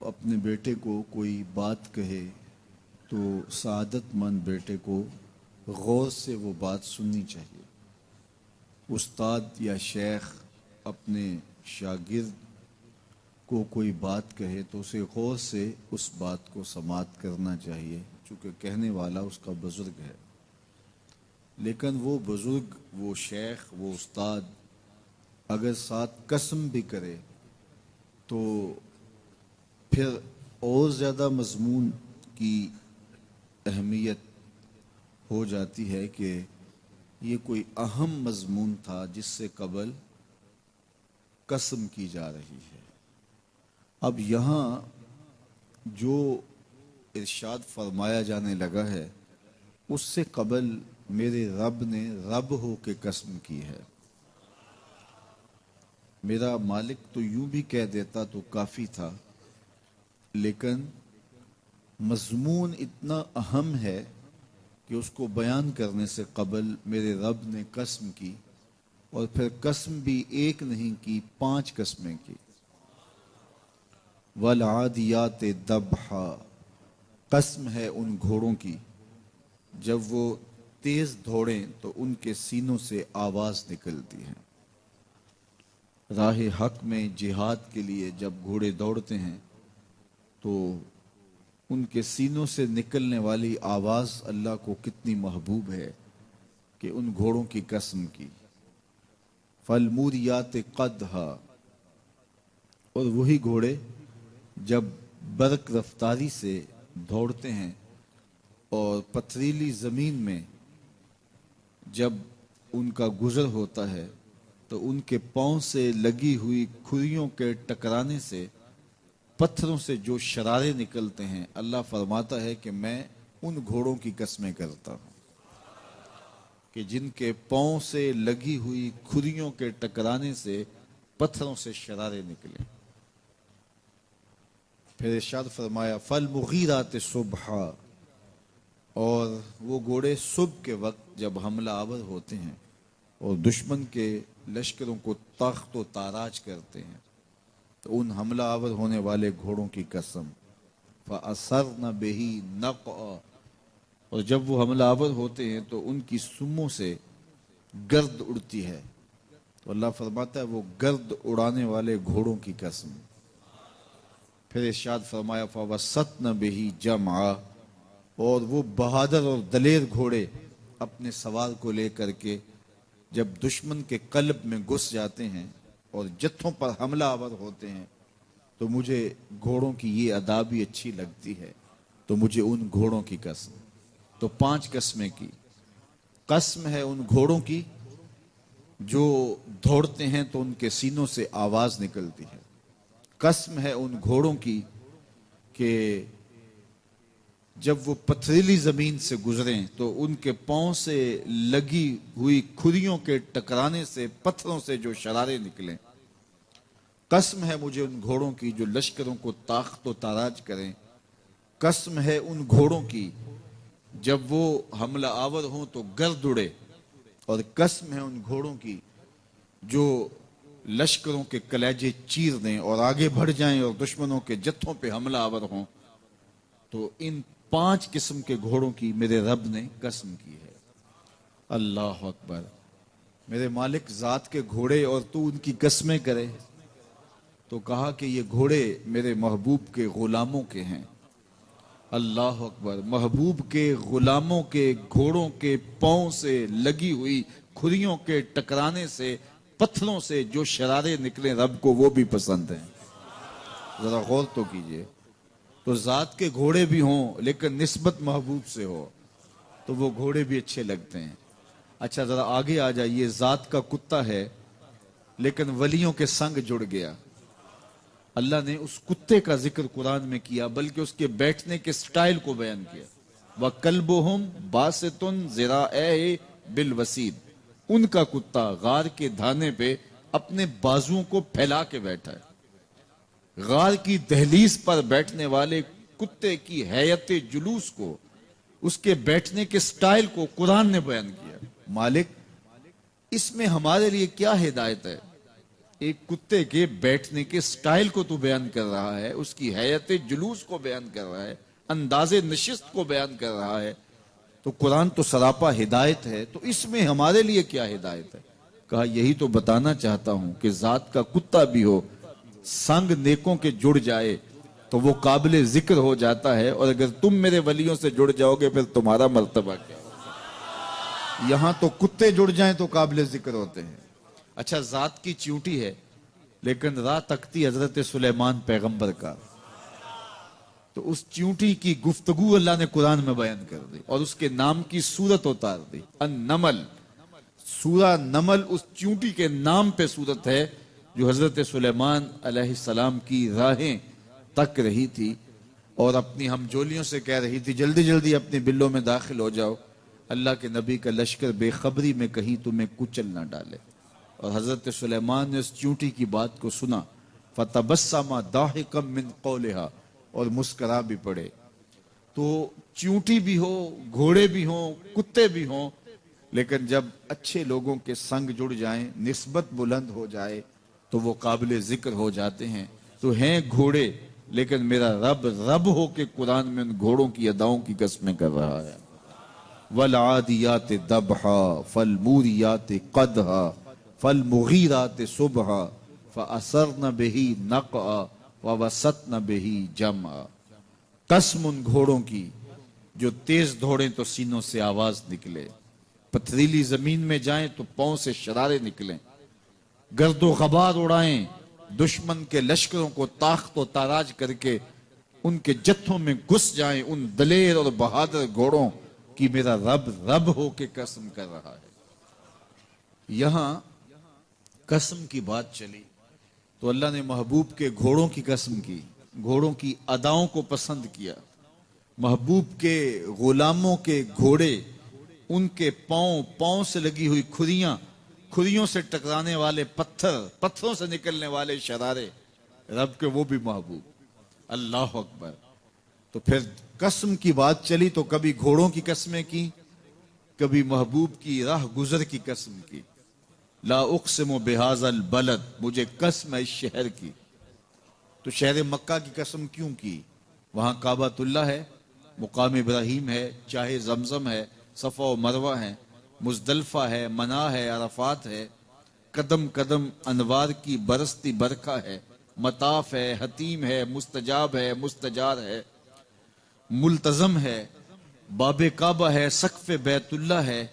اپنے بیٹے کو کوئی بات کہے تو سعادت مند بیٹے کو غور سے وہ بات سننی چاہیے۔ استاد یا شیخ اپنے شاگرد کو کوئی بات کہے تو اسے غور سے اس بات کو سماعت کرنا چاہیے، چونکہ کہنے والا اس کا بزرگ ہے۔ لیکن وہ بزرگ، وہ شیخ، وہ استاد اگر ساتھ قسم بھی کرے تو پھر اور زیادہ مضمون کی اہمیت ہو جاتی ہے کہ یہ کوئی اہم مضمون تھا جس سے قبل قسم کی جا رہی ہے۔ اب یہاں جو ارشاد فرمایا جانے لگا ہے اس سے قبل میرے رب نے رب ہو کے قسم کی ہے۔ میرا مالک تو یوں بھی کہہ دیتا تو کافی تھا، لیکن مضمون اتنا اہم ہے کہ اس کو بیان کرنے سے قبل میرے رب نے قسم کی، اور پھر قسم بھی ایک نہیں کی، 5 قسمیں کی۔ والعادیات ضبحا، قسم ہے ان گھوڑوں کی جب وہ تیز دوڑیں تو ان کے سینوں سے آواز نکلتی ہے۔ راہ حق میں جہاد کے لیے جب گھوڑے دوڑتے ہیں تو ان کے سینوں سے نکلنے والی آواز اللہ کو کتنی محبوب ہے کہ ان گھوڑوں کی قسم کی۔ فالموریات قدحا، اور وہی گھوڑے جب برق رفتاری سے دوڑتے ہیں اور پتھریلی زمین میں جب ان کا گزر ہوتا ہے تو ان کے پاؤں سے لگی ہوئی کھریوں کے ٹکرانے سے، پتھروں سے جو شرارے نکلتے ہیں، اللہ فرماتا ہے کہ میں ان گھوڑوں کی قسمیں کرتا ہوں کہ جن کے پاؤں سے لگی ہوئی کھریوں کے ٹکرانے سے پتھروں سے شرارے نکلے۔ پھر ارشاد فرمایا فالمغیرات صبحا، اور وہ گھوڑے صبح کے وقت جب حملہ آور ہوتے ہیں اور دشمن کے لشکروں کو تخت و تاراج کرتے ہیں تو ان حملہ آور ہونے والے گھوڑوں کی قسم۔ فَأَثَرْنَ بِهِ نَقْعًا، اور جب وہ حملہ آور ہوتے ہیں تو ان کی سموں سے گرد اڑتی ہے، تو اللہ فرماتا ہے وہ گرد اڑانے والے گھوڑوں کی قسم۔ پھر ارشاد فرمایا فَوَسَّطْنَ بِهِ جَمْعًا، اور وہ بہادر اور دلیر گھوڑے اپنے سوار کو لے کر کے جب دشمن کے قلب میں گھس جاتے ہیں اور جتھوں پر حملہ آور ہوتے ہیں تو مجھے گھوڑوں کی یہ ادا بھی اچھی لگتی ہے، تو مجھے ان گھوڑوں کی قسم۔ تو 5 قسمیں کی۔ قسم ہے ان گھوڑوں کی جو دوڑتے ہیں تو ان کے سینوں سے آواز نکلتی ہے۔ قسم ہے ان گھوڑوں کی کہ جب وہ پتھریلی زمین سے گزریں تو ان کے پاؤں سے لگی ہوئی کھریوں کے ٹکرانے سے، پتھروں سے جو شرارے نکلیں۔ قسم ہے مجھے ان گھوڑوں کی جو لشکروں کو تاخت و تاراج کریں۔ قسم ہے ان گھوڑوں کی جب وہ حملہ آور ہوں تو گرد اڑے، اور قسم ہے ان گھوڑوں کی جو لشکروں کے کلیجے چیر دیں اور آگے بڑھ جائیں اور دشمنوں کے جتھوں پہ حملہ آور ہوں۔ تو ان 5 قسم کے گھوڑوں کی میرے رب نے قسم کی ہے۔ اللہ اکبر! میرے مالک ذات کے گھوڑے اور تو ان کی قسمیں کرے، تو کہا کہ یہ گھوڑے میرے محبوب کے غلاموں کے ہیں۔ اللہ اکبر! محبوب کے غلاموں کے گھوڑوں کے پاؤں سے لگی ہوئی کھریوں کے ٹکرانے سے، پتھروں سے جو شرارے نکلے، رب کو وہ بھی پسند ہیں۔ ذرا غور تو کیجئے۔ تو ذات کے گھوڑے بھی ہوں لیکن نسبت محبوب سے ہو تو وہ گھوڑے بھی اچھے لگتے ہیں۔ اچھا ذرا آگے آ جائیے، ذات کا کتا ہے لیکن ولیوں کے سنگ جڑ گیا۔ اللہ نے اس کتے کا ذکر قرآن میں کیا، بلکہ اس کے بیٹھنے کے سٹائل کو بیان کیا۔ وَكَلْبُهُمْ بَاسِطٌ ذِرَاعَيْهِ بِالْوَسِيدِ، ان کا کتا غار کے دھانے پہ اپنے بازوؤں کو پھیلا کے بیٹھا ہے۔ غار کی دہلیز پر بیٹھنے والے کتے کی حیت جلوس کو، اس کے بیٹھنے کے سٹائل کو قرآن نے بیان کیا۔ مالک اس میں ہمارے لیے کیا ہدایت ہے؟ ایک کتے کے بیٹھنے کے سٹائل کو تو بیان کر رہا ہے، اس کی حیت جلوس کو بیان کر رہا ہے، انداز نشست کو بیان کر رہا ہے، تو قرآن تو سراپا ہدایت ہے، تو اس میں ہمارے لیے کیا ہدایت ہے؟ کہا یہی تو بتانا چاہتا ہوں کہ ذات کا کتا بھی ہو، سنگ نیکوں کے جڑ جائے تو وہ قابل ذکر ہو جاتا ہے، اور اگر تم میرے ولیوں سے جڑ جاؤ گے پھر تمہارا مرتبہ کیا ہوگا؟ یہاں تو کتے جڑ جائیں تو قابل ذکر ہوتے ہیں۔ اچھا، ذات کی چیونٹی ہے لیکن راہ تکتی حضرت سلیمان پیغمبر کا، تو اس چیونٹی کی گفتگو اللہ نے قرآن میں بیان کر دی اور اس کے نام کی صورت اتار دی، النمل۔ سورہ نمل اس چیونٹی کے نام پہ صورت ہے جو حضرت سلیمان علیہ السلام کی راہیں تک رہی تھی اور اپنی ہمجولیوں سے کہہ رہی تھی جلدی جلدی اپنے بلوں میں داخل ہو جاؤ، اللہ کے نبی کا لشکر بے خبری میں کہیں تمہیں کچل نہ ڈالے۔ اور حضرت سلیمان نے اس چیونٹی کی بات کو سنا، فَتَبَسَّمَ ضَاحِكًا مِّن قَوْلِهَا، اور مسکرا بھی پڑے۔ تو چیونٹی بھی ہو، گھوڑے بھی ہوں، کتے بھی ہوں، لیکن جب اچھے لوگوں کے سنگ جڑ جائیں، نسبت بلند ہو جائے تو وہ قابل ذکر ہو جاتے ہیں۔ تو ہیں گھوڑے لیکن میرا رب رب ہو کے قرآن میں ان گھوڑوں کی اداؤں کی قسمیں کر رہا ہے۔ وَالْعَادِيَاتِ ضَبْحًا فَالْمُورِيَاتِ قَدْحًا فَالْمُغِيرَاتِ صُبْحًا فَأَثَرْنَ بِهِ نَقْعًا وَوَسَطْنَ بِهِ جَمْعًا۔ قسم ان گھوڑوں کی جو تیز دوڑیں تو سینوں سے آواز نکلے، پتھریلی زمین میں جائیں تو پاؤں سے شرارے نکلیں، گرد و غبار اڑائیں، دشمن کے لشکروں کو تاخت و تاراج کر کے ان کے جتھوں میں گھس جائیں، ان دلیر اور بہادر گھوڑوں کی میرا رب رب ہو کے قسم کر رہا ہے۔ یہاں قسم کی بات چلی تو اللہ نے محبوب کے گھوڑوں کی قسم کی، گھوڑوں کی اداؤں کو پسند کیا۔ محبوب کے غلاموں کے گھوڑے، ان کے پاؤں سے لگی ہوئی کھریوں سے ٹکرانے والے پتھروں سے نکلنے والے شرارے، رب کے وہ بھی محبوب۔ اللہ اکبر۔ تو پھر قسم کی بات چلی تو کبھی گھوڑوں کی قسمیں کی، کبھی محبوب کی راہ گزر کی قسم کی۔ لا اقسم بہذا البلد، مجھے قسم ہے اس شہر کی۔ تو شہر مکہ کی قسم کیوں کی؟ وہاں کعبۃ اللہ ہے، مقام ابراہیم ہے، چاہے زمزم ہے، صفا و مروہ ہے، مزدلفہ ہے، منا ہے، عرفات ہے، قدم قدم انوار کی برستی برکھا ہے، مطاف ہے، حتیم ہے، مستجاب ہے، مستجار ہے، ملتزم ہے، باب کعبہ ہے، سقف بیت اللہ ہے،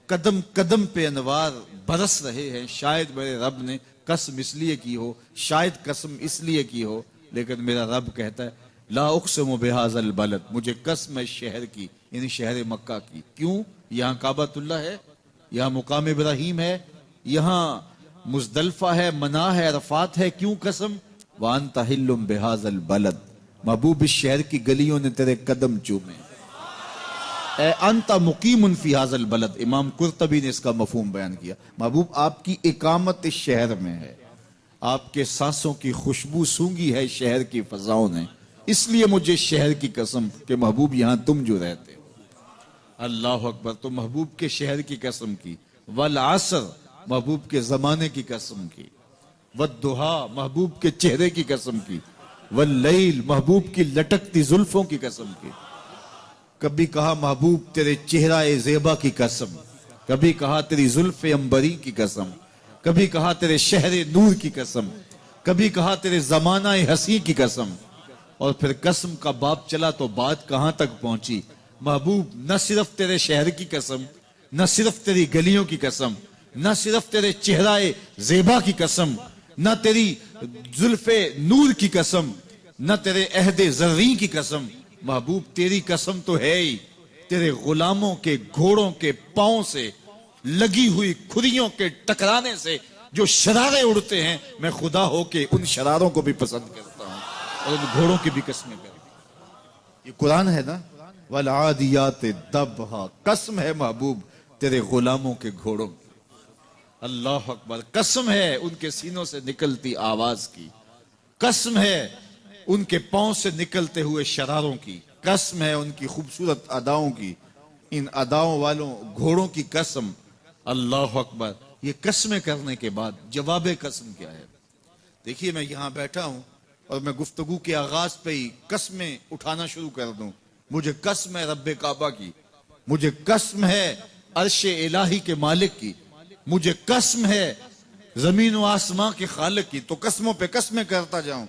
قدم قدم پہ انوار برس رہے ہیں۔ شاید میرے رب نے قسم اس لیے کی ہو، شاید قسم اس لیے کی ہو، لیکن میرا رب کہتا ہے لا اقسم بہذا البلد، مجھے قسم ہے شہر کی، یعنی شہر مکہ کی۔ کیوں؟ یہاں کعبۃ اللہ ہے، یہاں مقام ابراہیم ہے، یہاں مزدلفہ ہے، منا ہے، عرفات ہے۔ کیوں قسم؟ وانت حل بہذا البلد، محبوب اس شہر کی گلیوں نے تیرے قدم چومے، اے انت مقیم فی ھذا البلد۔ امام قرطبی نے اس کا مفہوم بیان کیا، محبوب آپ کی اقامت اس شہر میں ہے، آپ کے سانسوں کی خوشبو سونگی ہے شہر کی فضاؤں نے، اس لیے مجھے شہر کی قسم کہ محبوب یہاں تم جو رہتے ہو۔ اللہ اکبر۔ تو محبوب کے شہر کی قسم کی، والعصر، محبوب کے زمانے کی قسم کی، والضحیٰ، محبوب کے چہرے کی قسم کی، واللیل، محبوب کی لٹکتی زلفوں کی قسم کی۔ کبھی کہا محبوب تیرے چہرہ زیبا کی قسم، کبھی کہا تیری زلف عنبری کی قسم، کبھی کہا تیرے شہر نور کی قسم، کبھی کہا تیرے زمانہ حسین کی قسم۔ اور پھر قسم کا باب چلا تو بات کہاں تک پہنچی؟ محبوب نہ صرف تیرے شہر کی قسم، نہ صرف تیری گلیوں کی قسم، نہ صرف تیرے چہرہ زیبا کی قسم، نہ تیری زلف نور کی قسم، نہ تیرے عہد زرین کی قسم، محبوب تیری قسم تو ہے ہی تیرے غلاموں کے گھوڑوں کے پاؤں سے لگی ہوئی کھریوں کے ٹکرانے سے جو شرارے اڑتے ہیں، میں خدا ہو کے ان شراروں کو بھی پسند کرتا ہوں اور ان گھوڑوں کی بھی قسمیں کرتا ہوں۔ یہ قرآن ہے نا، والعادیات ضبحا، قسم ہے محبوب تیرے غلاموں کے گھوڑوں کی۔ اللہ اکبر۔ قسم ہے ان کے سینوں سے نکلتی آواز کی، قسم ہے ان کے پاؤں سے نکلتے ہوئے شراروں کی، قسم ہے ان کی خوبصورت اداؤں کی، ان اداؤں والوں گھوڑوں کی قسم۔ اللہ اکبر۔ یہ قسمیں کرنے کے بعد جواب قسم کیا ہے؟ دیکھیے میں یہاں بیٹھا ہوں اور میں گفتگو کے آغاز پہ ہی قسمیں اٹھانا شروع کر دوں. مجھے قسم ہے رب کعبہ کی، مجھے قسم ہے عرش الہی کے مالک کی، مجھے قسم ہے زمین و آسمان کے خالق کی. تو قسموں پہ قسمیں کرتا جاؤں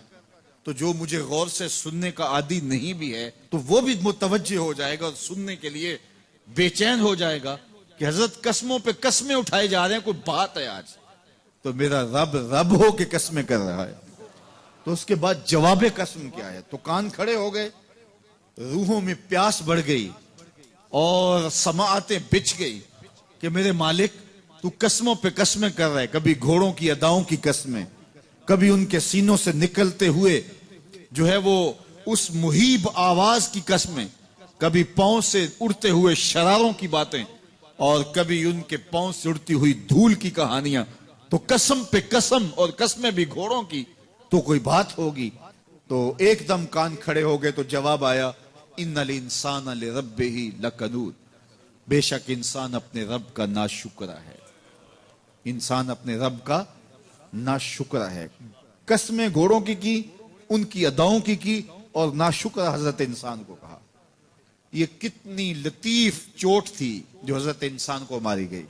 تو جو مجھے غور سے سننے کا عادی نہیں بھی ہے تو وہ بھی متوجہ ہو جائے گا اور سننے کے لیے بے چین ہو جائے گا کہ حضرت قسموں پہ قسمیں اٹھائے جا رہے ہیں، کوئی بات ہے آج. تو میرا رب رب ہو کے قسمیں کر رہا ہے. تو اس کے بعد جواب قسم کیا ہے؟ تو کان کھڑے ہو گئے، روحوں میں پیاس بڑھ گئی اور سماعتیں بچھ گئی کہ میرے مالک تو قسموں پہ قسمیں کر رہے. کبھی گھوڑوں کی اداؤں کی قسمیں، کبھی ان کے سینوں سے نکلتے ہوئے جو ہے وہ اس مہیب آواز کی قسمیں، کبھی پاؤں سے اڑتے ہوئے شراروں کی باتیں، اور کبھی ان کے پاؤں سے اڑتی ہوئی دھول کی کہانیاں. تو قسم پہ قسم، اور قسمیں بھی گھوڑوں کی، تو کوئی بات ہوگی. تو ایک دم کان کھڑے ہو گئے تو جواب آیا ان الانسان لربہ لکنود. بے شک انسان اپنے رب کا ناشکرا ہے، انسان اپنے رب کا ناشکرا ہے. قسمیں گھوڑوں کی ان کی اداؤں کی اور ناشکرا حضرت انسان کو کہا. یہ کتنی لطیف چوٹ تھی جو حضرت انسان کو ماری گئی.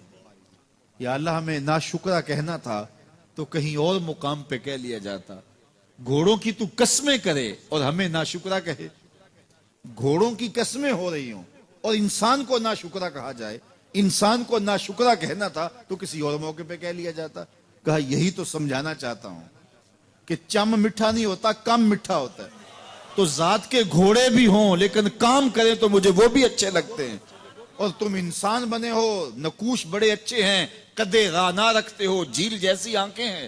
یا اللہ ہمیں ناشکرا کہنا تھا تو کہیں اور مقام پہ کہہ لیا جاتا. گھوڑوں کی تو قسمیں کرے اور ہمیں ناشکرا کہے. گھوڑوں کی قسمیں ہو رہی ہوں اور انسان کو ناشکرا کہا جائے. انسان کو ناشکرا کہنا تھا تو کسی اور موقع پہ کہہ لیا جاتا. کہا یہی تو سمجھانا چاہتا ہوں کہ چم میٹھا نہیں ہوتا، کم میٹھا ہوتا ہے. تو ذات کے گھوڑے بھی ہوں لیکن کام کریں تو مجھے وہ بھی اچھے لگتے ہیں. اور تم انسان بنے ہو، نقوش بڑے اچھے ہیں، قدے رانا رکھتے ہو، جھیل جیسی آنکھیں ہیں،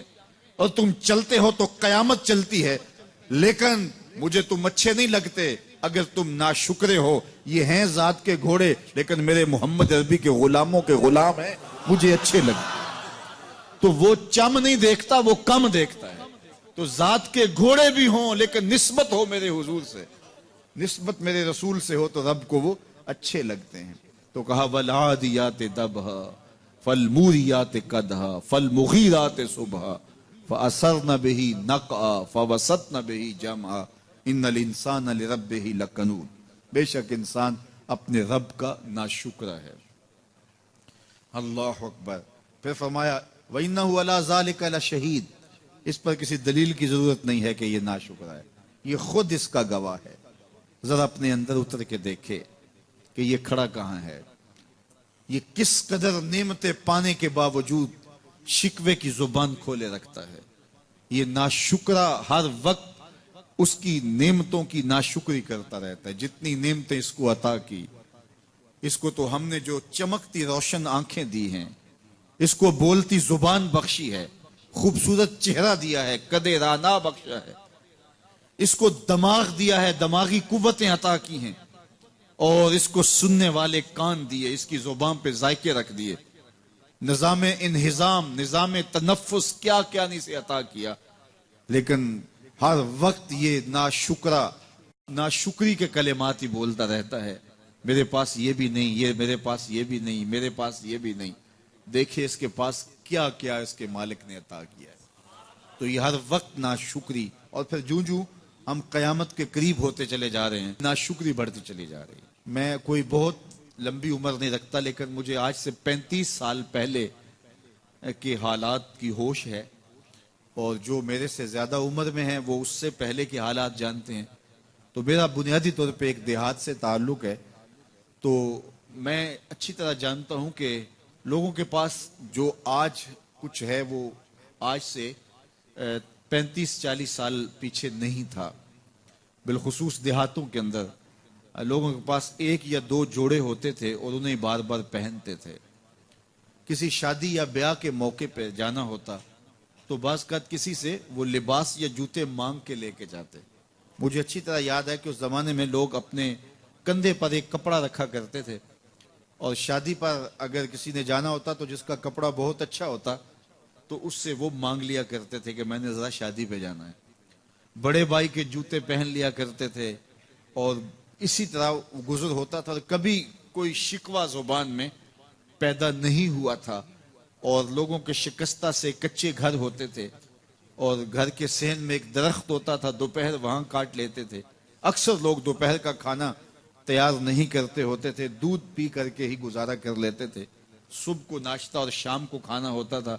اور تم چلتے ہو تو قیامت چلتی ہے، لیکن مجھے تم اچھے نہیں لگتے اگر تم ناشکرے ہو. یہ ہیں ذات کے گھوڑے لیکن میرے محمد عربی کے غلاموں کے غلام ہیں، مجھے اچھے لگتے. تو وہ چم نہیں دیکھتا، وہ کم دیکھتا ہے. تو ذات کے گھوڑے بھی ہوں لیکن نسبت ہو میرے حضور سے، نسبت میرے رسول سے ہو تو رب کو وہ اچھے لگتے ہیں. تو کہا والعادیات ضبحا فالموریات قدحا فالمغیرات صبحا فاثرن به نقعا فوسطن به جمعا ان الانسان لربہ لکنود. بے شک انسان اپنے رب کا ناشکرا ہے. اللہ اکبر. پھر فرمایا وَإِنَّهُ عَلَى ذَلِكَ لَشَهِيدٌ. اس پر کسی دلیل کی ضرورت نہیں ہے کہ یہ ناشکرا ہے، یہ خود اس کا گواہ ہے. ذرا اپنے اندر اتر کے دیکھے کہ یہ کھڑا کہاں ہے. یہ کس قدر نعمتیں پانے کے باوجود شکوے کی زبان کھولے رکھتا ہے. یہ ناشکرا ہر وقت اس کی نعمتوں کی ناشکری کرتا رہتا ہے. جتنی نعمتیں اس کو عطا کی، اس کو تو ہم نے جو چمکتی روشن آنکھیں دی ہیں، اس کو بولتی زبان بخشی ہے، خوبصورت چہرہ دیا ہے، قد رانا بخشا ہے، اس کو دماغ دیا ہے، دماغی قوتیں عطا کی ہیں، اور اس کو سننے والے کان دیے، اس کی زبان پہ ذائقے رکھ دیے، نظام انہضام، نظام تنفس، کیا کیا نہیں سے عطا کیا. لیکن ہر وقت یہ ناشکری کے کلمات ہی بولتا رہتا ہے. میرے پاس یہ بھی نہیں، یہ میرے پاس یہ بھی نہیں، میرے پاس یہ بھی نہیں. دیکھیں اس کے پاس کیا کیا اس کے مالک نے عطا کیا ہے. تو یہ ہر وقت ناشکری. اور پھر جوں ہم قیامت کے قریب ہوتے چلے جا رہے ہیں، ناشکری بڑھتی چلی جا رہی ہے. میں کوئی بہت لمبی عمر نہیں رکھتا لیکن مجھے آج سے 35 سال پہلے کے حالات کی ہوش ہے، اور جو میرے سے زیادہ عمر میں ہیں وہ اس سے پہلے کے حالات جانتے ہیں. تو میرا بنیادی طور پہ ایک دیہات سے تعلق ہے. تو میں اچھی طرح جانتا ہوں کہ لوگوں کے پاس جو آج کچھ ہے وہ آج سے 35-40 سال پیچھے نہیں تھا. بالخصوص دیہاتوں کے اندر لوگوں کے پاس ایک یا دو جوڑے ہوتے تھے اور انہیں بار بار پہنتے تھے. کسی شادی یا بیاہ کے موقع پہ جانا ہوتا تو بعض اوقات کسی سے وہ لباس یا جوتے مانگ کے لے کے جاتے. مجھے اچھی طرح یاد ہے کہ اس زمانے میں لوگ اپنے کندھے پر ایک کپڑا رکھا کرتے تھے، اور شادی پر اگر کسی نے جانا ہوتا تو جس کا کپڑا بہت اچھا ہوتا تو اس سے وہ مانگ لیا کرتے تھے کہ میں نے ذرا شادی پہ جانا ہے. بڑے بھائی کے جوتے پہن لیا کرتے تھے، اور اسی طرح گزر ہوتا تھا. کبھی کوئی شکوہ زبان میں پیدا نہیں ہوا تھا، اور لوگوں کے شکستہ سے کچے گھر ہوتے تھے. اور گھر کے صحن میں ایک درخت ہوتا تھا، دوپہر وہاں کاٹ لیتے تھے۔ اکثر لوگ دوپہر کا کھانا تیار نہیں کرتے ہوتے تھے، دودھ پی کر کے ہی گزارا کر لیتے تھے۔ صبح کو ناشتہ اور شام کو کھانا ہوتا تھا،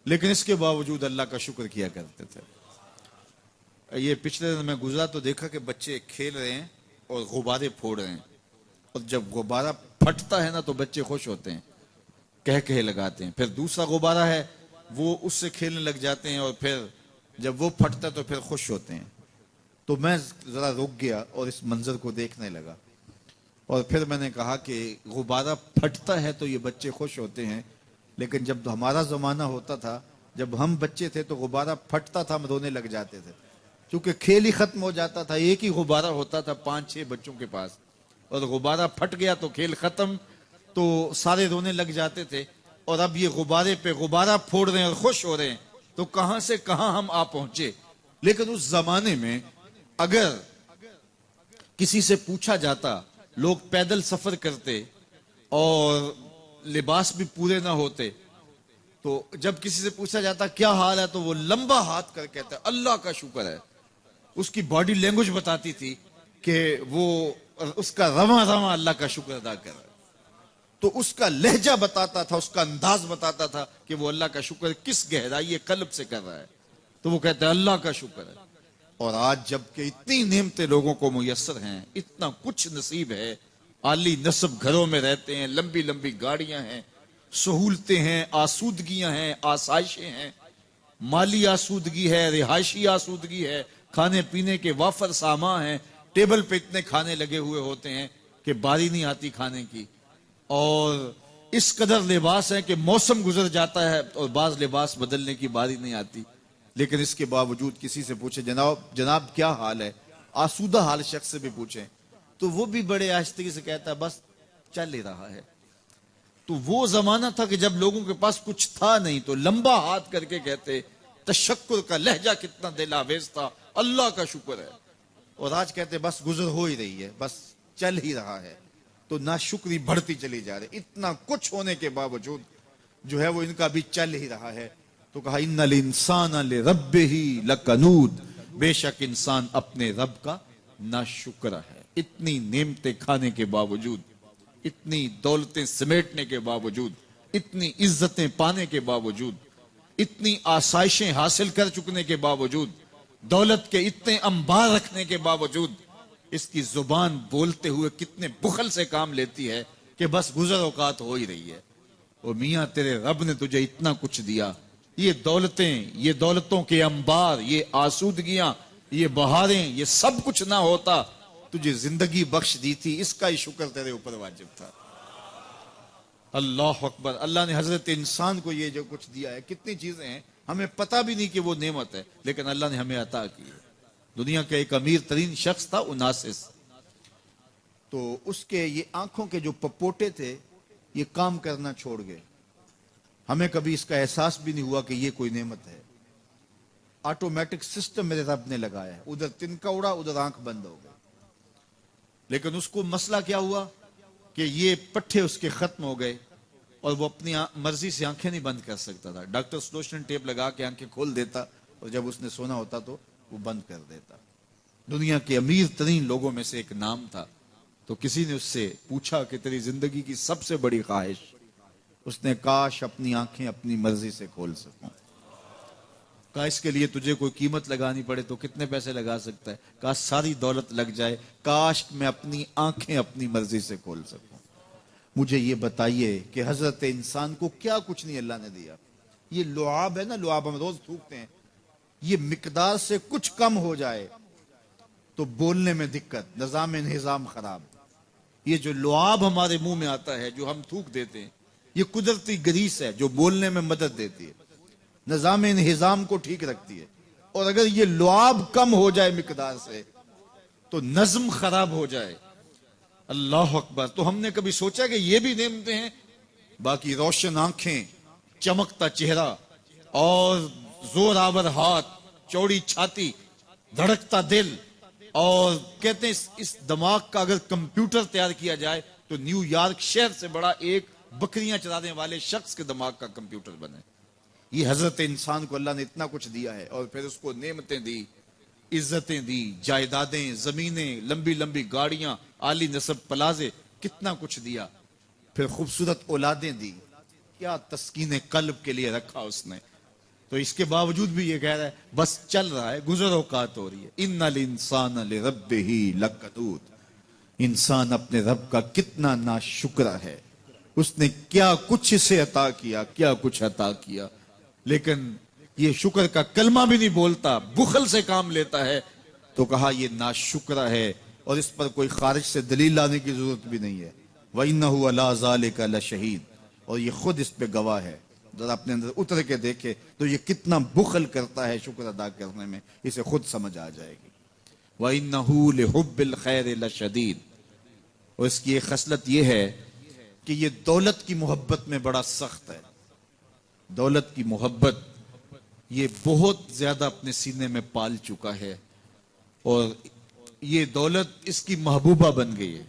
لیکن اس کے باوجود اللہ کا شکر کیا کرتے تھے۔ یہ پچھلے دن میں گزرا تو دیکھا کہ بچے کھیل رہے ہیں اور غبارے پھوڑ رہے ہیں، اور جب غبارہ پھٹتا ہے نا تو بچے خوش ہوتے ہیں، کہہ لگاتے ہیں۔ پھر دوسرا غبارہ ہے، وہ اس سے کھیلنے لگ جاتے ہیں، اور پھر جب وہ پھٹتا ہے تو پھر خوش ہوتے ہیں۔ تو میں ذرا رک گیا اور اس منظر کو دیکھنے لگا، اور پھر میں نے کہا کہ غبارہ پھٹتا ہے تو یہ بچے خوش ہوتے ہیں، لیکن جب ہمارا زمانہ ہوتا تھا، جب ہم بچے تھے تو غبارہ پھٹتا تھا، ہم رونے لگ جاتے تھے، کیونکہ کھیل ہی ختم ہو جاتا تھا۔ ایک ہی غبارہ ہوتا تھا 5-6 بچوں کے پاس، اور غبارہ پھٹ گیا تو کھیل ختم، تو سارے رونے لگ جاتے تھے۔ اور اب یہ غبارے پہ غبارہ پھوڑ رہے ہیں اور خوش ہو رہے ہیں، تو کہاں سے کہاں ہم آ پہنچے۔ لیکن اس زمانے میں اگر کسی سے پوچھا جاتا، لوگ پیدل سفر کرتے اور لباس بھی پورے نہ ہوتے، تو جب کسی سے پوچھا جاتا کیا حال ہے تو وہ لمبا ہاتھ کر کہتا ہے اللہ کا شکر ہے۔ اس کی باڈی لینگویج بتاتی تھی کہ وہ اس کا رواں رواں اللہ کا شکر ادا کر رہا ہے۔ تو اس کا لہجہ بتاتا تھا، اس کا انداز بتاتا تھا کہ وہ اللہ کا شکر کس گہرائی قلب سے کر رہا ہے۔ تو وہ کہتا ہے اللہ کا شکر ہے۔ اور آج جب کہ اتنی نعمتیں لوگوں کو میسر ہیں، اتنا کچھ نصیب ہے، عالی نصب گھروں میں رہتے ہیں، لمبی لمبی گاڑیاں ہیں، سہولتیں ہیں، آسودگیاں ہیں، آسائشیں ہیں، مالی آسودگی ہے، رہائشی آسودگی ہے، کھانے پینے کے وافر سامان ہیں، ٹیبل پہ اتنے کھانے لگے ہوئے ہوتے ہیں کہ باری نہیں آتی کھانے کی، اور اس قدر لباس ہے کہ موسم گزر جاتا ہے اور بعض لباس بدلنے کی باری نہیں آتی۔ لیکن اس کے باوجود کسی سے پوچھے جناب کیا حال ہے، آسودہ حال شخص سے بھی پوچھیں تو وہ بھی بڑے آہستگی سے کہتا ہے بس چل ہی رہا ہے۔ تو وہ زمانہ تھا کہ جب لوگوں کے پاس کچھ تھا نہیں تو لمبا ہاتھ کر کے کہتے، تشکر کا لہجہ کتنا دل آویز تھا، اللہ کا شکر ہے۔ اور آج کہتے بس گزر ہو ہی رہی ہے، بس چل ہی رہا ہے۔ تو ناشکری بڑھتی چلی جا رہی، اتنا کچھ ہونے کے باوجود جو ہے وہ ان کا بھی چل ہی رہا ہے۔ تو کہا ان الانسان لربہ لکنود، بے شک انسان اپنے رب کا ناشکر ہے۔ اتنی نعمتیں کھانے کے باوجود، اتنی دولتیں سمیٹنے کے باوجود، اتنی عزتیں پانے کے باوجود، اتنی آسائشیں حاصل کر چکنے کے باوجود، دولت کے اتنے انبار رکھنے کے باوجود، اس کی زبان بولتے ہوئے کتنے بخل سے کام لیتی ہے کہ بس گزر اوقات ہو ہی رہی ہے۔ او میاں تیرے رب نے تجھے اتنا کچھ دیا، یہ دولتیں، یہ دولتوں کے انبار، یہ آسودگیاں، یہ بہاریں، یہ سب کچھ نہ ہوتا، تجھے زندگی بخش دی تھی، اس کا ہی شکر تیرے اوپر واجب تھا۔ اللہ اکبر۔ اللہ نے حضرت انسان کو یہ جو کچھ دیا ہے، کتنی چیزیں ہیں ہمیں پتہ بھی نہیں کہ وہ نعمت ہے، لیکن اللہ نے ہمیں عطا کی ہے۔ دنیا کا ایک امیر ترین شخص تھا اناسس، تو اس کے یہ آنکھوں کے جو پپوٹے تھے یہ کام کرنا چھوڑ گئے۔ ہمیں کبھی اس کا احساس بھی نہیں ہوا کہ یہ کوئی نعمت ہے۔ آٹومیٹک سسٹم میرے رب نے لگایا ہے، ادھر تنکا اڑا ادھر آنکھ بند ہو گئی، لیکن اس کو مسئلہ کیا ہوا کہ یہ پٹھے اس کے ختم ہو گئے اور وہ اپنی مرضی سے آنکھیں نہیں بند کر سکتا تھا۔ ڈاکٹر سلوشن ٹیپ لگا کے آنکھیں کھول دیتا اور جب اس نے سونا ہوتا تو وہ بند کر دیتا۔ دنیا کے امیر ترین لوگوں میں سے ایک نام تھا، تو کسی نے اس سے پوچھا کہ تیری زندگی کی سب سے بڑی خواہش؟ اس نے کاش اپنی آنکھیں اپنی مرضی سے کھول سکوں۔ کہا اس کے لیے تجھے کوئی قیمت لگانی پڑے تو کتنے پیسے لگا سکتا ہے؟ کہا ساری دولت لگ جائے، کاش میں اپنی آنکھیں اپنی مرضی سے کھول سکوں۔ مجھے یہ بتائیے کہ حضرت انسان کو کیا کچھ نہیں اللہ نے دیا۔ یہ لعاب ہے نا، لعاب ہم روز تھوکتے ہیں، یہ مقدار سے کچھ کم ہو جائے تو بولنے میں دقت، نظام خراب۔ یہ جو لعاب ہمارے منہ میں آتا ہے جو ہم تھوک دیتے ہیں، یہ قدرتی گریس ہے جو بولنے میں مدد دیتی ہے، نظام انہضام کو ٹھیک رکھتی ہے۔ اور اگر یہ لعاب کم ہو جائے مقدار سے تو نظم خراب ہو جائے۔ اللہ اکبر۔ تو ہم نے کبھی سوچا کہ یہ بھی نعمتیں ہیں؟ باقی روشن آنکھیں، چمکتا چہرہ اور زور آور ہاتھ، چوڑی چھاتی، دھڑکتا دل، اور کہتے ہیں اس دماغ کا اگر کمپیوٹر تیار کیا جائے تو نیو یارک شہر سے بڑا ایک بکریاں چرانے والے شخص کے دماغ کا کمپیوٹر بنے۔ یہ حضرت انسان کو اللہ نے اتنا کچھ دیا ہے، اور پھر اس کو نعمتیں دی، عزتیں دی، جائیدادیں، زمینیں، لمبی لمبی گاڑیاں، عالی نسب پلازے، کتنا کچھ دیا، پھر خوبصورت اولادیں دی، کیا تسکین قلب کے لیے رکھا اس نے. تو اس کے باوجود بھی یہ کہہ رہا ہے بس چل رہا ہے، گزر اوقات ہو رہی ہے. ان الانسان لربہ لکنود، انسان اپنے رب کا کتنا ناشکرا ہے، اس نے کیا کچھ اسے عطا کیا، کیا کچھ عطا کیا، لیکن یہ شکر کا کلمہ بھی نہیں بولتا، بخل سے کام لیتا ہے. تو کہا یہ ناشکرا ہے، اور اس پر کوئی خارج سے دلیل لانے کی ضرورت بھی نہیں ہے. وَإِنَّهُ عَلَىٰ ذَلِكَ لَشَهِيدٌ، اور یہ خود اس پہ گواہ ہے. ذرا اپنے اندر اتر کے دیکھے تو یہ کتنا بخل کرتا ہے شکر ادا کرنے میں، اسے خود سمجھ آ جائے گی. وَإِنَّهُ لِحُبِّ الْخَيْرِ لَشَدِيدٌ، اور اس کی ایک خصلت یہ ہے کہ یہ دولت کی محبت میں بڑا سخت ہے. دولت کی محبت یہ بہت زیادہ اپنے سینے میں پال چکا ہے، اور یہ دولت اس کی محبوبہ بن گئی ہے.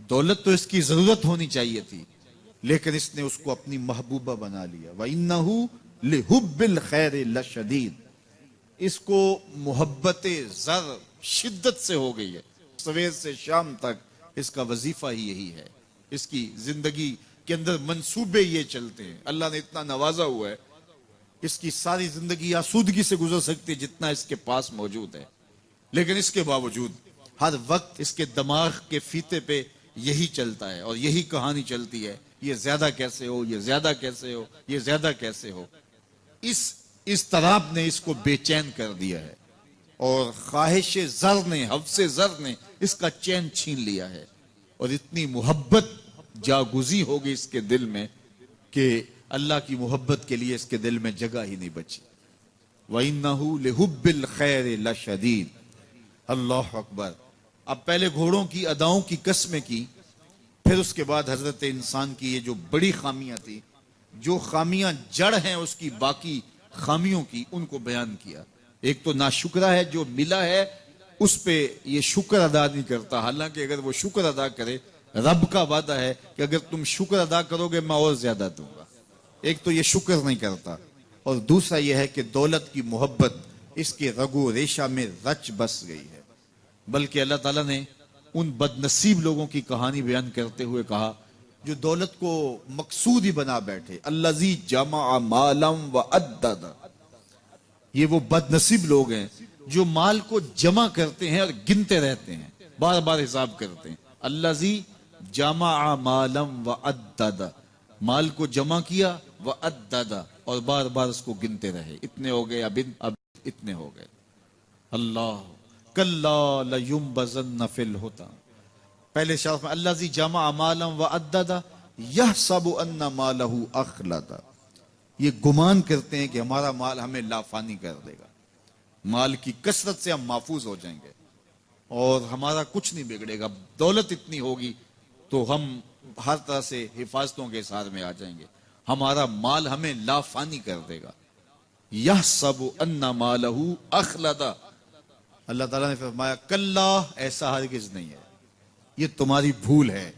دولت تو اس کی ضرورت ہونی چاہیے تھی، لیکن اس نے اس کو اپنی محبوبہ بنا لیا. وَإِنَّهُ لِحُبِّ الْخَيْرِ لَشَدِيدٌ، اس کو محبت زر شدت سے ہو گئی ہے. سویر سے شام تک اس کا وظیفہ ہی یہی ہے، اس کی زندگی کے اندر منصوبے یہ چلتے ہیں. اللہ نے اتنا نوازا ہوا ہے، اس کی ساری زندگی آسودگی سے گزر سکتی ہے جتنا اس کے پاس موجود ہے، لیکن اس کے باوجود ہر وقت اس کے دماغ کے فیتے پہ یہی چلتا ہے، اور یہی کہانی چلتی ہے، یہ زیادہ کیسے ہو، یہ زیادہ کیسے ہو، یہ زیادہ کیسے ہو. اس اضطراب نے اس کو بے چین کر دیا ہے، اور خواہش زر نے، حوث زر نے اس کا چین چھین لیا ہے، اور اتنی محبت جاگزی ہوگی اس کے دل میں کہ اللہ کی محبت کے لیے اس کے دل میں جگہ ہی نہیں بچی. وَإِنَّهُ لِحُبِّ الْخَيْرِ لَشَدِيدٌ. اللہ اکبر. اب پہلے گھوڑوں کی اداؤں کی قسمیں کی، پھر اس کے بعد حضرت انسان کی یہ جو بڑی خامیاں تھی، جو خامیاں جڑ ہیں اس کی باقی خامیوں کی، ان کو بیان کیا. ایک تو ناشکرا ہے، جو ملا ہے اس پہ یہ شکر ادا نہیں کرتا، حالانکہ اگر وہ شکر ادا کرے، رب کا وعدہ ہے کہ اگر تم شکر ادا کرو گے میں اور زیادہ دوں گا. ایک تو یہ شکر نہیں کرتا، اور دوسرا یہ ہے کہ دولت کی محبت اس کے رگو ریشہ میں رچ بس گئی ہے. بلکہ اللہ تعالیٰ نے ان بد نصیب لوگوں کی کہانی بیان کرتے ہوئے کہا جو دولت کو مقصود ہی بنا بیٹھے. الذی جمع مالا وعدد، یہ وہ بد نصیب لوگ ہیں جو مال کو جمع کرتے ہیں اور گنتے رہتے ہیں، بار بار حساب کرتے ہیں. الذی جمع مالا وعدد، مال کو جمع کیا، وعدد، اور بار بار اس کو گنتے رہے، اتنے ہو گئے، اب اتنے ہو گئے. اللہ کلا لینبذن فی الحطام. پہلے شرف میں الذی جمع مالا وعدد یحسب ان مالہ اخلد، یہ گمان کرتے ہیں کہ ہمارا مال ہمیں لافانی کر دے گا، مال کی کثرت سے ہم محفوظ ہو جائیں گے اور ہمارا کچھ نہیں بگڑے گا. دولت اتنی ہوگی تو ہم ہر طرح سے حفاظتوں کے ساتھ میں آ جائیں گے، ہمارا مال ہمیں لافانی کر دے گا. یحسب ان مالہ اخلد. اللہ تعالیٰ نے فرمایا کلا، ایسا ہرگز نہیں ہے، یہ تمہاری بھول ہے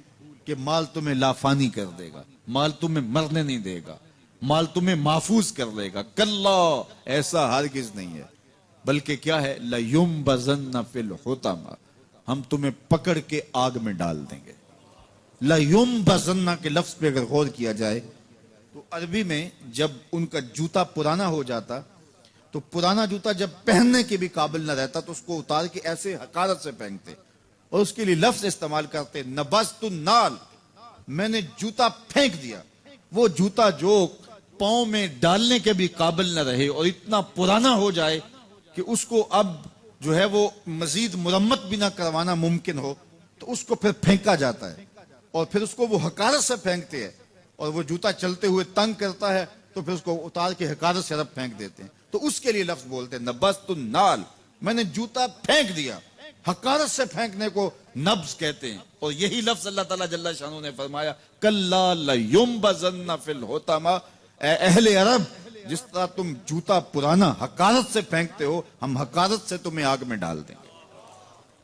کہ مال تمہیں لافانی کر دے گا، مال تمہیں مرنے نہیں دے گا، مال تمہیں محفوظ کر لے گا. کلا، ایسا ہرگز نہیں ہے، بلکہ کیا ہے، لَيُنبَذَنَّ فِي الْحُطَمَةِ، ہم تمہیں پکڑ کے آگ میں ڈال دیں گے. لَيُنبَذَنَّ کے لفظ پہ اگر غور کیا جائے تو عربی میں جب ان کا جوتا پرانا ہو جاتا تو پرانا جوتا جب پہننے کے بھی قابل نہ رہتا تو اس کو اتار کے ایسے حقارت سے پہنتے، اور اس کے لیے لفظ استعمال کرتے نبذت النال، میں نے جوتا پھینک دیا. وہ جوتا جو پاؤں میں ڈالنے کے بھی قابل نہ رہے اور اتنا پرانا ہو جائے کہ اس کو اب جو ہے وہ مزید مرمت بھی نہ کروانا ممکن ہو، تو اس کو پھر پھینکا جاتا ہے، اور پھر اس کو وہ حقارت سے پھینکتے ہیں، اور وہ جوتا چلتے ہوئے تنگ کرتا ہے تو پھر اس کو اتار کے حقارت سے رب پھینک دیتے ہیں. تو اس کے لیے لفظ بولتے ہیں نبذت النال، میں نے جوتا پھینک دیا. حقارت سے پھینکنے کو نبض کہتے ہیں، اور یہی لفظ اللہ تعالیٰ جل شانہ نے فرمایا کلا لینبذن فی الحطمہ. اے اہل عرب، جس طرح تم جوتا پرانا حقارت سے پھینکتے ہو، ہم حقارت سے تمہیں آگ میں ڈال دیں گے.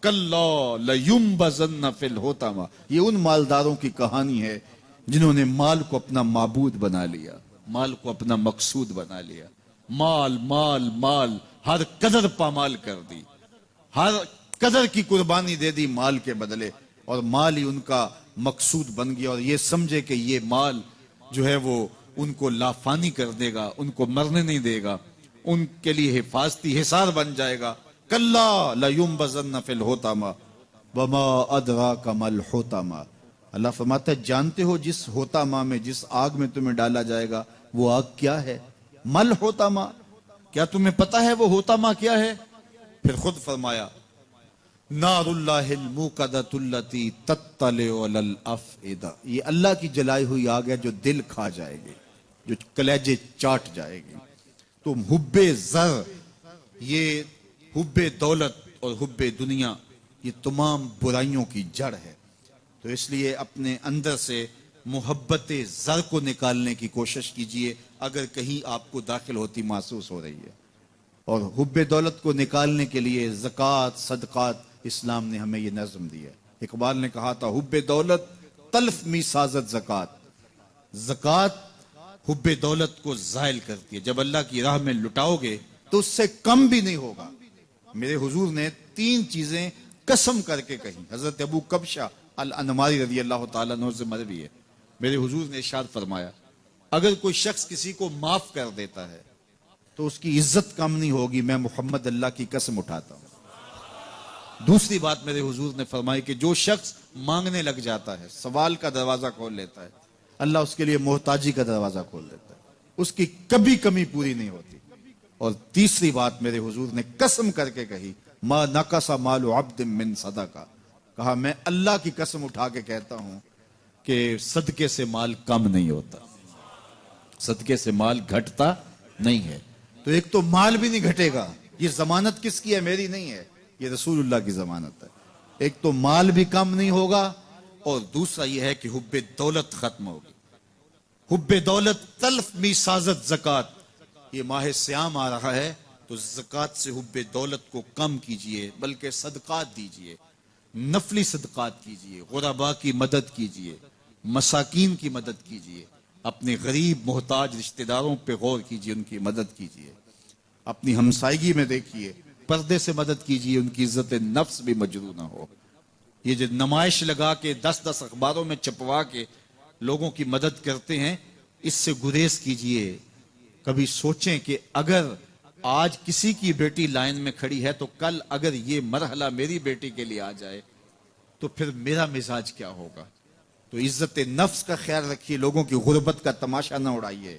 کلا لینبذن فی الحطمہ. یہ ان مالداروں کی کہانی ہے جنہوں نے مال کو اپنا معبود بنا لیا. مال کو اپنا مقصود بنا لیا، مال مال مال، ہر قدر پامال کر دی، ہر قدر کی قربانی دے دی مال کے بدلے، اور مال ہی ان کا مقصود بن گیا، اور یہ سمجھے کہ یہ مال جو ہے وہ ان کو لافانی کر دے گا، ان کو مرنے نہیں دے گا، ان کے لیے حفاظتی حصار بن جائے گا۔ کلا لینبذن فی الحطمہ وما ادراک ما الحطمہ۔ اللہ فرماتا ہے جانتے ہو جس حطمہ میں، جس آگ میں تمہیں ڈالا جائے گا وہ آگ کیا ہے؟ مل حطمہ، کیا تمہیں پتا ہے وہ حطمہ کیا ہے؟ پھر خود فرمایا نار اللہ الموقدۃ التی تطلع علی الافئدہ، یہ اللہ کی جلائی ہوئی آگ ہے جو دل کھا جائے گی، جو کلیجے چاٹ جائے گی۔ تو حب زر، یہ حب دولت اور حب دنیا، یہ تمام برائیوں کی جڑ ہے۔ تو اس لیے اپنے اندر سے محبت زر کو نکالنے کی کوشش کیجئے اگر کہیں آپ کو داخل ہوتی محسوس ہو رہی ہے، اور حب دولت کو نکالنے کے لیے زکوٰۃ صدقات اسلام نے ہمیں یہ نظم دی ہے۔ اقبال نے کہا تھا حب دولت تلف می سازت زکوٰۃ، زکوٰۃ حب دولت کو زائل کرتی ہے، جب اللہ کی راہ میں لٹاؤ گے تو اس سے کم بھی نہیں ہوگا۔ میرے حضور نے 3 چیزیں قسم کر کے کہیں، حضرت ابو کبشہ الانماری رضی اللہ تعالیٰ عنہ سے مروی ہے، میرے حضور نے ارشاد فرمایا اگر کوئی شخص کسی کو معاف کر دیتا ہے تو اس کی عزت کم نہیں ہوگی، میں محمد اللہ کی قسم اٹھاتا ہوں۔ دوسری بات میرے حضور نے فرمائی کہ جو شخص مانگنے لگ جاتا ہے، سوال کا دروازہ کھول لیتا ہے، اللہ اس کے لیے محتاجی کا دروازہ کھول دیتا ہے، اس کی کبھی کمی پوری نہیں ہوتی۔ اور تیسری بات میرے حضور نے قسم کر کے کہی ما نقص مال عبد من صدقہ، کہا میں اللہ کی قسم اٹھا کے کہتا ہوں کہ صدقے سے مال کم نہیں ہوتا، صدقے سے مال گھٹتا نہیں ہے۔ تو ایک تو مال بھی نہیں گھٹے گا، یہ ضمانت کس کی ہے؟ میری نہیں ہے، یہ رسول اللہ کی ضمانت ہے۔ ایک تو مال بھی کم نہیں ہوگا، اور دوسرا یہ ہے کہ حب دولت ختم ہوگی۔ حب دولت تلف می سازت زکوٰۃ، یہ ماہ سیام آ رہا ہے تو زکوٰۃ سے حب دولت کو کم کیجئے، بلکہ صدقات دیجئے، نفلی صدقات کیجئے، غرباء کی مدد کیجئے، مساکین کی مدد کیجئے، اپنے غریب محتاج رشتہ داروں پہ غور کیجئے، ان کی مدد کیجئے، اپنی ہمسائیگی میں دیکھیے، پردے سے مدد کیجئے، ان کی عزت نفس بھی مجروح نہ ہو۔ یہ جو نمائش لگا کے 10 اخباروں میں چھپوا کے لوگوں کی مدد کرتے ہیں، اس سے گریز کیجئے۔ کبھی سوچیں کہ اگر آج کسی کی بیٹی لائن میں کھڑی ہے تو کل اگر یہ مرحلہ میری بیٹی کے لیے آ جائے تو پھر میرا مزاج کیا ہوگا؟ تو عزت نفس کا خیال رکھیے، لوگوں کی غربت کا تماشا نہ اڑائیے،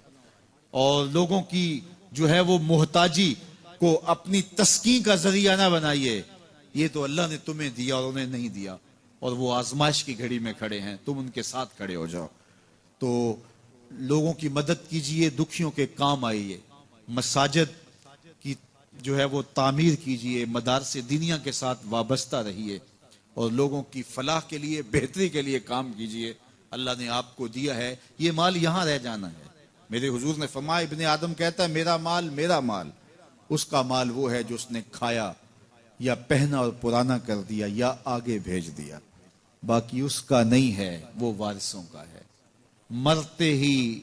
اور لوگوں کی جو ہے وہ محتاجی کو اپنی تسکین کا ذریعہ نہ بنائیے۔ یہ تو اللہ نے تمہیں دیا اور انہیں نہیں دیا، اور وہ آزمائش کی گھڑی میں کھڑے ہیں، تم ان کے ساتھ کھڑے ہو جاؤ۔ تو لوگوں کی مدد کیجئے، دکھیوں کے کام آئیے، مساجد کی جو ہے وہ تعمیر کیجئے، مدارس دینیا کے ساتھ وابستہ رہیے، اور لوگوں کی فلاح کے لیے، بہتری کے لیے کام کیجئے۔ اللہ نے آپ کو دیا ہے، یہ مال یہاں رہ جانا ہے۔ میرے حضور نے فرمایا ابن آدم کہتا ہے میرا مال میرا مال، اس کا مال وہ ہے جو اس نے کھایا یا پہنا اور پرانا کر دیا یا آگے بھیج دیا، باقی اس کا نہیں ہے، وہ وارثوں کا ہے۔ مرتے ہی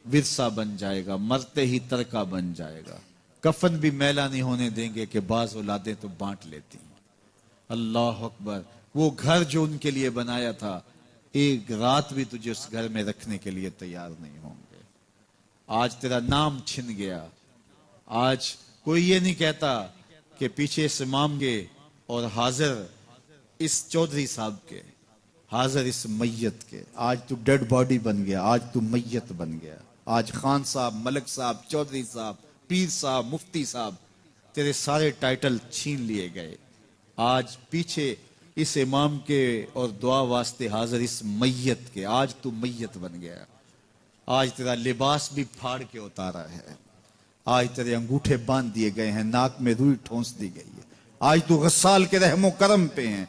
ورثہ بن جائے گا، مرتے ہی ترکہ بن جائے گا، کفن بھی میلا نہیں ہونے دیں گے کہ بعض اولادیں تو بانٹ لیتی ہیں۔ اللہ اکبر، وہ گھر جو ان کے لیے بنایا تھا، ایک رات بھی تجھے اس گھر میں رکھنے کے لیے تیار نہیں ہوں گے۔ آج تیرا نام چھن گیا، آج کوئی یہ نہیں کہتا کہ پیچھے اس امام کے اور حاضر اس چودھری صاحب کے، حاضر اس میت کے، آج تو ڈیڈ باڈی بن گیا، آج تو میت بن گیا۔ آج خان صاحب، ملک صاحب، چودھری صاحب، پیر صاحب، مفتی صاحب، تیرے سارے ٹائٹل چھین لیے گئے۔ آج پیچھے اس امام کے اور دعا واسطے حاضر اس میت کے، آج تو میت بن گیا۔ آج تیرا لباس بھی پھاڑ کے اتارا ہے، آج تیرے انگوٹھے باندھ دیے گئے ہیں، ناک میں روئی ٹھونس دی گئی ہے، آج تو غسال کے رحم و کرم پہ ہیں،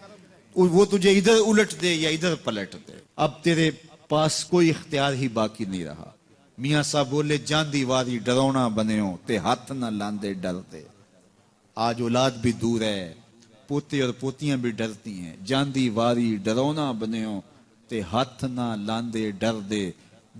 وہ تجھے ادھر الٹ دے یا ادھر پلٹ دے، اب تیرے پاس کوئی اختیار ہی باقی نہیں رہا۔ میاں صاحب بولے جاندی واری ڈرونا بنےو تے ہاتھ نہ لاندے ڈرتے۔ آج اولاد بھی دور ہے، پوتے اور پوتیاں بھی ڈرتی ہیں، جاندی واری ڈرونا بنےو تے ہاتھ نہ لاندے ڈر دے،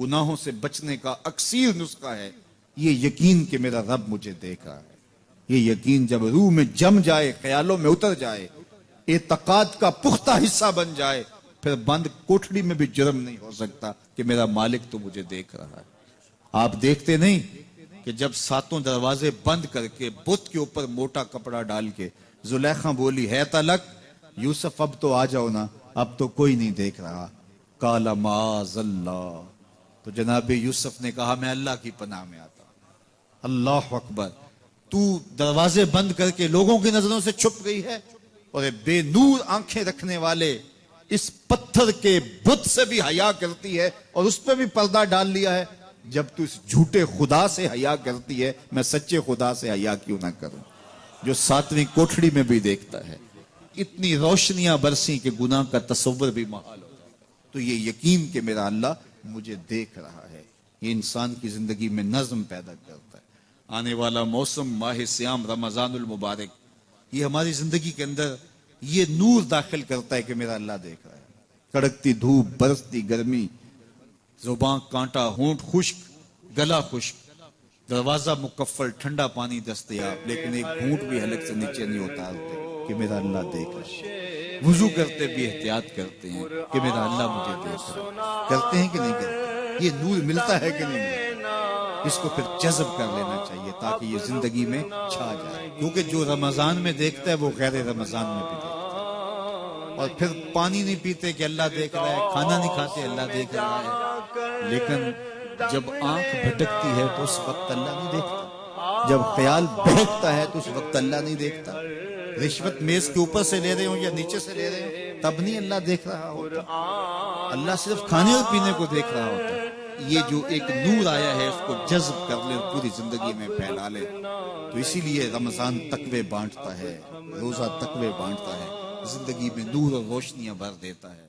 گناہوں سے بچنے کا اکثیر نسخہ ہے یہ یقین کہ میرا رب مجھے دیکھ رہا ہے۔ یہ یقین جب روح میں جم جائے، خیالوں میں اتر جائے، اعتقاد کا پختہ حصہ بن جائے، پھر بند کوٹھڑی میں بھی جرم نہیں ہو سکتا کہ میرا مالک تو مجھے دیکھ رہا ہے۔ آپ دیکھتے نہیں کہ جب ساتوں دروازے بند کر کے بت کے اوپر موٹا کپڑا ڈال کے زلیخا بولی ہے تلک یوسف اب تو آ جاؤ نا، اب تو کوئی نہیں دیکھ رہا، قال معاذ اللہ، تو جناب یوسف نے کہا میں اللہ کی پناہ میں آتا ہوں۔ اللہ اکبر، تو دروازے بند کر کے لوگوں کی نظروں سے چھپ گئی ہے اور بے نور آنکھیں رکھنے والے اس پتھر کے بت سے بھی حیا کرتی ہے اور اس پہ بھی پردہ ڈال لیا ہے۔ جب تو اس جھوٹے خدا سے حیا کرتی ہے، میں سچے خدا سے حیا کیوں نہ کروں جو ساتویں کوٹھڑی میں بھی دیکھتا ہے۔ اتنی روشنیاں برسی کہ گناہ کا تصور بھی محال ہو جاتا ہے۔ تو یہ یقین کہ میرا اللہ مجھے دیکھ رہا ہے، یہ انسان کی زندگی میں نظم پیدا کرتا ہے۔ آنے والا موسم ماہ سیام رمضان المبارک، یہ ہماری زندگی کے اندر یہ نور داخل کرتا ہے کہ میرا اللہ دیکھ رہا ہے۔ کڑکتی دھوپ، برستی گرمی، زباں کانٹا، ہونٹ خشک، گلا خشک، دروازہ مکفل، ٹھنڈا پانی دستیاب، لیکن ایک گھونٹ بھی حلق سے نیچے نہیں اتارتے کہ میرا اللہ دیکھ رہا ہے۔ وضو کرتے بھی احتیاط کرتے ہیں کہ میرا اللہ مجھے دیکھ رہا ہے۔ کرتے ہیں کہ نہیں کرتے؟ یہ نور ملتا ہے کہ نہیں ملتا؟ اس کو پھر جذب کر لینا چاہیے تاکہ یہ زندگی میں چھا جائے، کیونکہ جو رمضان میں دیکھتا ہے وہ غیر رمضان میں بھی دیکھتا ہے۔ اور پھر پانی نہیں پیتے کہ اللہ دیکھ رہا ہے، کھانا نہیں کھاتے اللہ دیکھ رہا ہے، لیکن جب آنکھ بھٹکتی ہے تو اس وقت اللہ نہیں دیکھتا، جب خیال بہکتا ہے تو اس وقت اللہ نہیں دیکھتا۔ رشوت میز کے اوپر سے لے رہے ہوں یا نیچے سے لے رہے ہوں تب نہیں اللہ دیکھ رہا ہوتا، اللہ صرف کھانے اور پینے کو دیکھ رہا ہوتا ہے۔ یہ جو ایک نور آیا ہے اس کو جذب کر لے، پوری زندگی میں پھیلا لے۔ تو اسی لیے رمضان تقوی بانٹتا ہے، روزہ تقوی بانٹتا ہے، زندگی میں نور اور روشنیاں بھر دیتا ہے۔